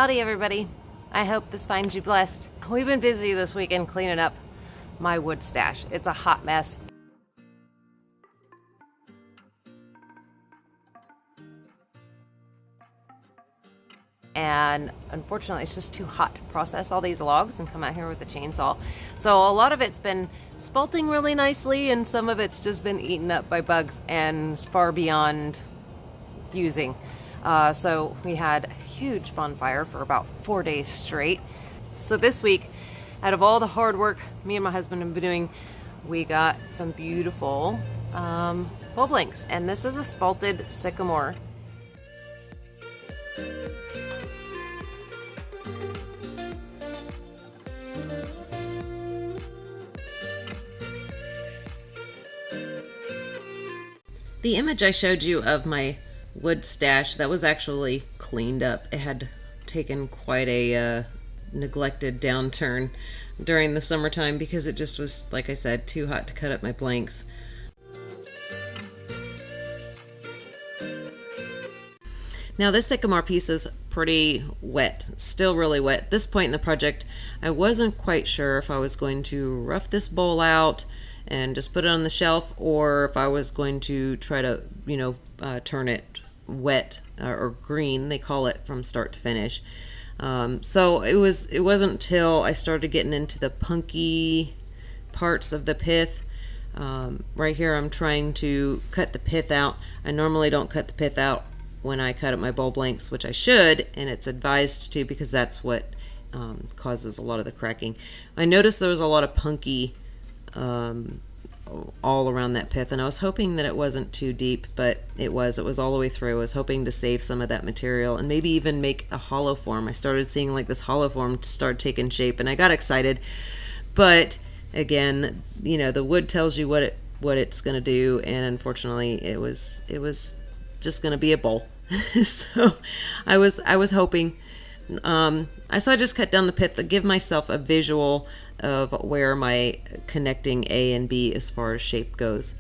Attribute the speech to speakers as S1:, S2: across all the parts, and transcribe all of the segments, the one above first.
S1: Howdy everybody. I hope this finds you blessed. We've been busy this weekend cleaning up my wood stash. It's a hot mess. And unfortunately it's just too hot to process all these logs and come out here with a chainsaw. So a lot of it's been spalting really nicely and some of it's just been eaten up by bugs and far beyond fusing. So we had a huge bonfire for about 4 days straight. So this week, out of all the hard work me and my husband have been doing, we got some beautiful bowl blanks, and this is a spalted Sycamore. The image I showed you of my wood stash, that was actually cleaned up. It had taken quite a neglected downturn during the summertime because it just was, like I said, too hot to cut up my blanks. Now this Sycamore piece is pretty wet, still really wet. At this point in the project, I wasn't quite sure if I was going to rough this bowl out and just put it on the shelf, or if I was going to try to, turn it wet or green, they call it, from start to finish. So it wasn't until I started getting into the punky parts of the pith. Right here I'm trying to cut the pith out. I normally don't cut the pith out when I cut up my bowl blanks, which I should, and it's advised to because that's what causes a lot of the cracking. I noticed there was a lot of punky all around that pith, and I was hoping that it wasn't too deep, but it was all the way through. I was hoping to save some of that material and maybe even make a hollow form. I started seeing like this hollow form start taking shape, and I got excited, but again, the wood tells you what it's going to do, and unfortunately it was just going to be a bowl. So I was hoping. So I just cut down the pith to give myself a visual of where my connecting A and B as far as shape goes.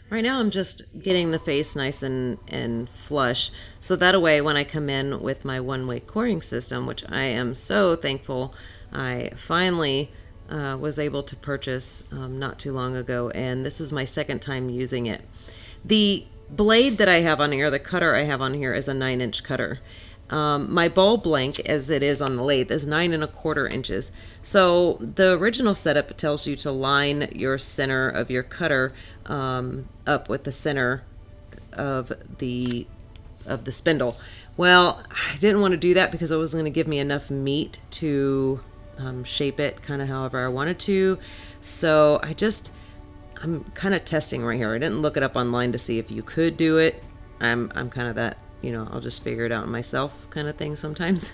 S1: Right now I'm just getting the face nice and flush, so that way when I come in with my OneWay coring system, which I am so thankful I finally was able to purchase not too long ago, and this is my second time using it. The blade that I have on here, the cutter I have on here, is a 9-inch cutter. My bowl blank, as it is on the lathe, is 9 1/4 inches. So the original setup tells you to line your center of your cutter up with the center of the spindle. Well, I didn't want to do that because it wasn't going to give me enough meat to shape it kind of however I wanted to. So I'm kind of testing right here. I didn't look it up online to see if you could do it. I'm kind of that, I'll just figure it out myself kind of thing sometimes.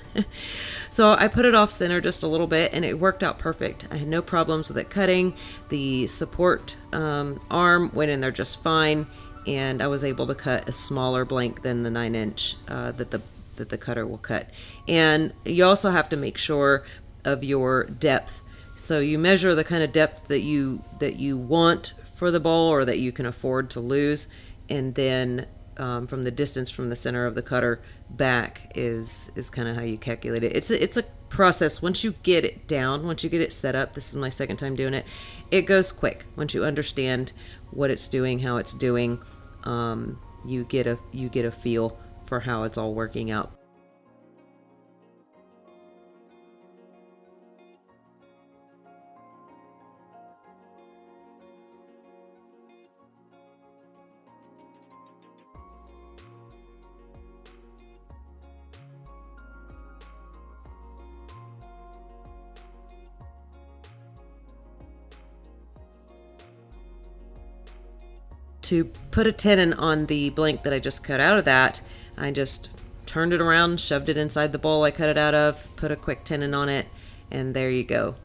S1: So I put it off center just a little bit and it worked out perfect. I had no problems with it cutting. The support arm went in there just fine, and I was able to cut a smaller blank than the 9" that the cutter will cut. And you also have to make sure of your depth. So you measure the kind of depth that you want for the bowl, or that you can afford to lose, and then from the distance from the center of the cutter back is kind of how you calculate it. It's a process. Once you get it down, once you get it set up, this is my second time doing it, it goes quick. Once you understand what it's doing, how it's doing, you get a feel for how it's all working out. To put a tenon on the blank that I just cut out of that, I just turned it around, shoved it inside the bowl I cut it out of, put a quick tenon on it, and there you go.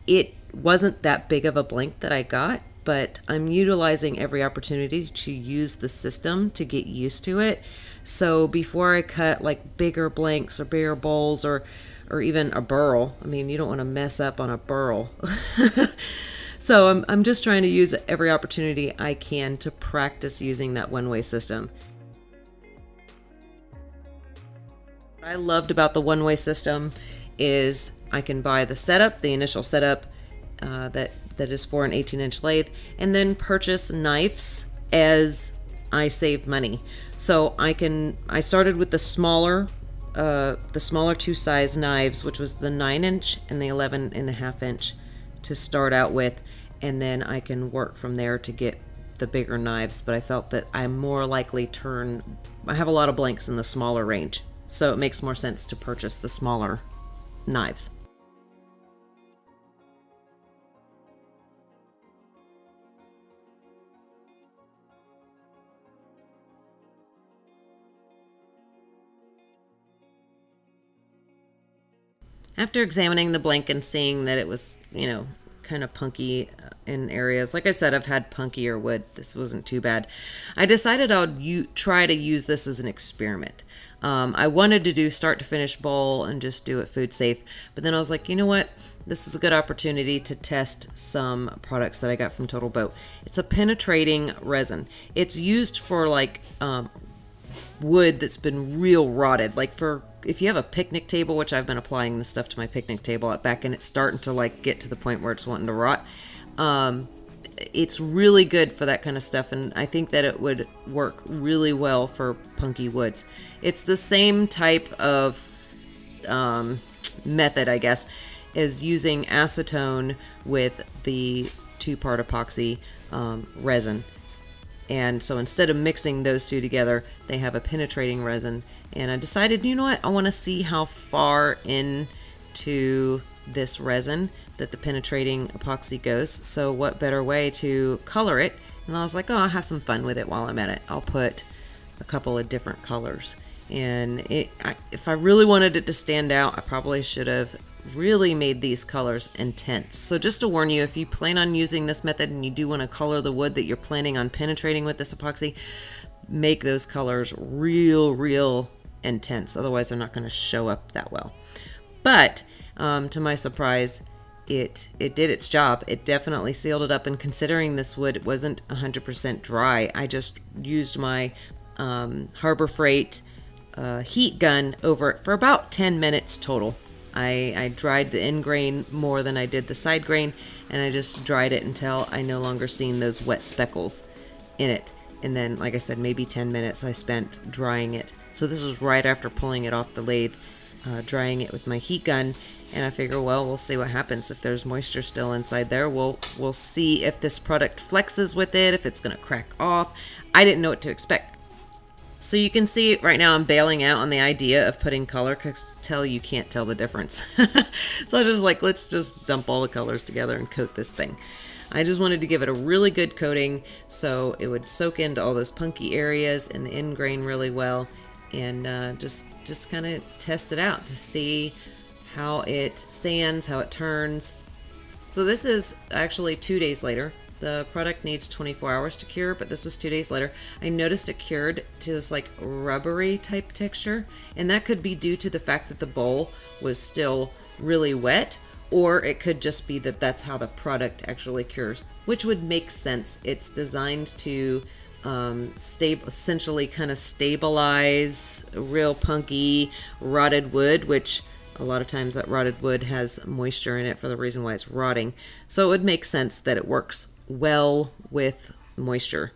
S1: It wasn't that big of a blank that I got, but I'm utilizing every opportunity to use the system to get used to it. So before I cut like bigger blanks or bigger bowls, or even a burl, I mean, you don't want to mess up on a burl. So I'm just trying to use every opportunity I can to practice using that OneWay system. What I loved about the OneWay system is I can buy the setup, the initial setup that is for an 18-inch lathe, and then purchase knives as I save money. So I started with the smaller 2 size knives, which was the 9" and the 11.5" to start out with, and then I can work from there to get the bigger knives. But I felt that I'm more likely I have a lot of blanks in the smaller range, so it makes more sense to purchase the smaller knives. After examining the blank and seeing that it was, kind of punky in areas, like I said, I've had punkier wood. This wasn't too bad. I decided I'd try to use this as an experiment. I wanted to do start to finish bowl and just do it food safe, but then I was like, you know what? This is a good opportunity to test some products that I got from Total Boat. It's a penetrating resin. It's used for like wood that's been real rotted, like for if you have a picnic table, which I've been applying this stuff to my picnic table at back, and it's starting to like get to the point where it's wanting to rot. It's really good for that kind of stuff, and I think that it would work really well for punky woods. It's the same type of method, I guess, as using acetone with the 2-part epoxy resin. And so instead of mixing those two together, they have a penetrating resin. And I decided, you know what, I want to see how far into this resin that the penetrating epoxy goes. So what better way to color it? And I was like, oh, I'll have some fun with it while I'm at it. I'll put a couple of different colors. And if I really wanted it to stand out, I probably should have really made these colors intense. So just to warn you, if you plan on using this method and you do want to color the wood that you're planning on penetrating with this epoxy, make those colors real intense. Otherwise they're not going to show up that well. But to my surprise, it did its job. It definitely sealed it up, and considering this wood wasn't 100% dry, I just used my Harbor Freight heat gun over it for about 10 minutes total. I dried the end grain more than I did the side grain, and I just dried it until I no longer seen those wet speckles in it. And then, like I said, maybe 10 minutes I spent drying it. So this was right after pulling it off the lathe, drying it with my heat gun. And I figure, well, we'll see what happens. If there's moisture still inside there, we'll see if this product flexes with it, if it's going to crack off. I didn't know what to expect. So you can see right now I'm bailing out on the idea of putting color, because you can't tell the difference. So I was just like, let's just dump all the colors together and coat this thing. I just wanted to give it a really good coating so it would soak into all those punky areas and the end grain really well, and just kind of test it out to see how it stands, how it turns. So this is actually 2 days later. the product needs 24 hours to cure, but this was 2 days later. I noticed it cured to this like rubbery type texture, and that could be due to the fact that the bowl was still really wet, or it could just be that that's how the product actually cures, which would make sense. It's designed to essentially kind of stabilize real punky rotted wood, which a lot of times that rotted wood has moisture in it for the reason why it's rotting. So it would make sense that it works well with moisture.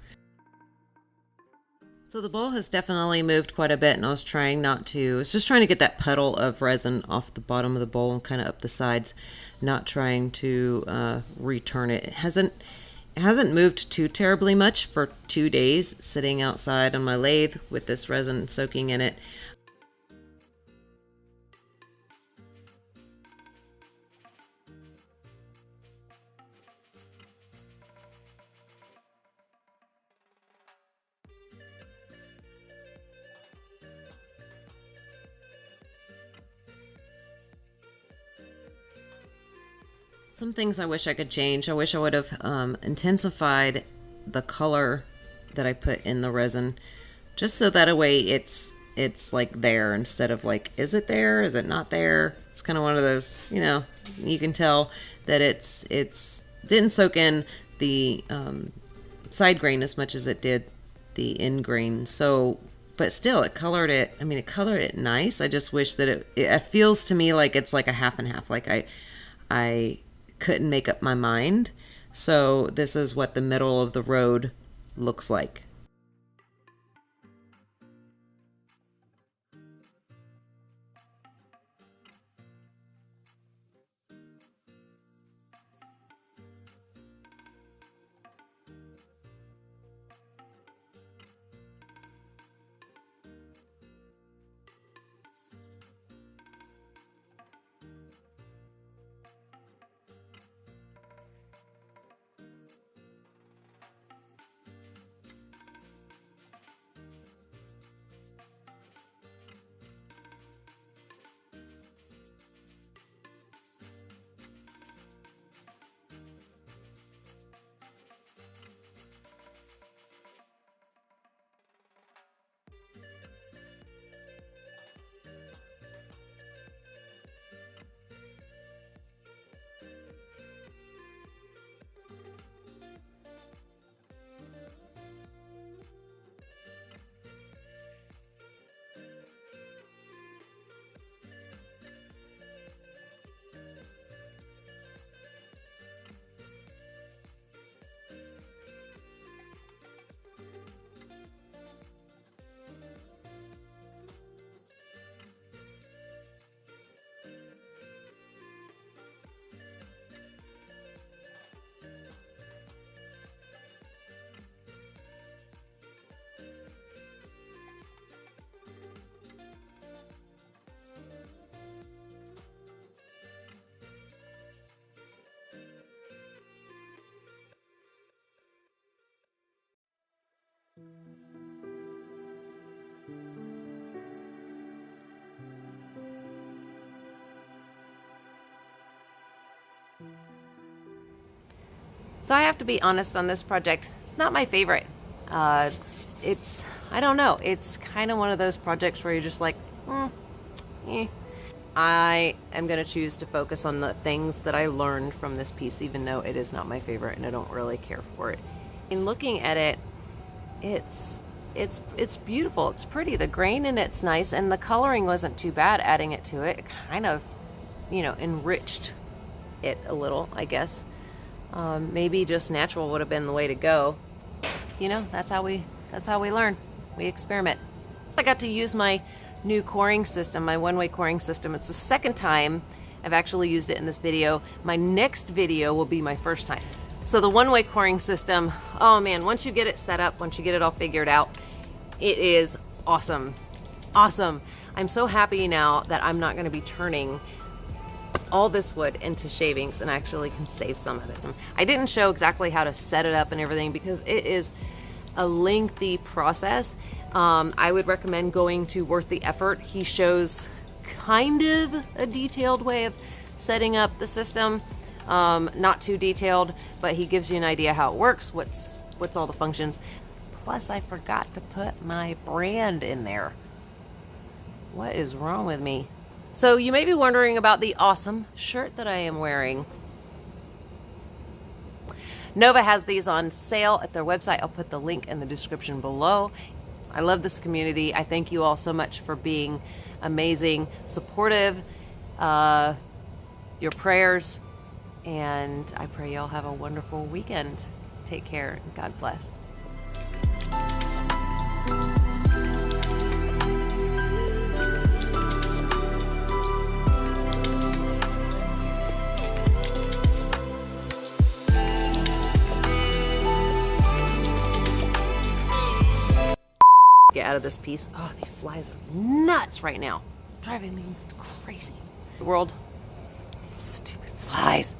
S1: So the bowl has definitely moved quite a bit, and I was trying not to, I was just trying to get that puddle of resin off the bottom of the bowl and kind of up the sides, not trying to return it. It hasn't moved too terribly much for 2 days sitting outside on my lathe with this resin soaking in it. Some things I wish I could change. I wish I would have intensified the color that I put in the resin, just so that a way it's like there instead of like, is it there? Is it not there? It's kind of one of those, you know, you can tell that it's didn't soak in the side grain as much as it did the end grain. So, but still, it colored it. I mean, it colored it nice. I just wish that it feels to me like it's like a half and half. Like I couldn't make up my mind. So this is what the middle of the road looks like. So I have to be honest on this project. It's not my favorite. I don't know. It's kind of one of those projects where you're just like, I am going to choose to focus on the things that I learned from this piece, even though it is not my favorite and I don't really care for it. In looking at it, it's beautiful. It's pretty. The grain in it's nice, and the coloring wasn't too bad. Adding it to it, it kind of, you know, enriched it a little, I guess. Maybe just natural would have been the way to go. You know, that's how we learn. We experiment. I got to use my new coring system, my OneWay coring system. It's the second time I've actually used it in this video. My next video will be my first time. So the OneWay coring system, oh man, once you get it set up, once you get it all figured out, it is awesome. Awesome. I'm so happy now that I'm not going to be turning all this wood into shavings and actually can save some of it. I didn't show exactly how to set it up and everything because it is a lengthy process. I would recommend going to Worth the Effort. He shows kind of a detailed way of setting up the system. Not too detailed, but he gives you an idea how it works, what's all the functions. Plus, I forgot to put my brand in there. What is wrong with me? So you may be wondering about the awesome shirt that I am wearing. Nova has these on sale at their website. I'll put the link in the description below. I love this community. I thank you all so much for being amazing, supportive, your prayers, and I pray y'all have a wonderful weekend. Take care and God bless. Get out of this piece. Oh, these flies are nuts right now. Driving me crazy. World. Stupid flies.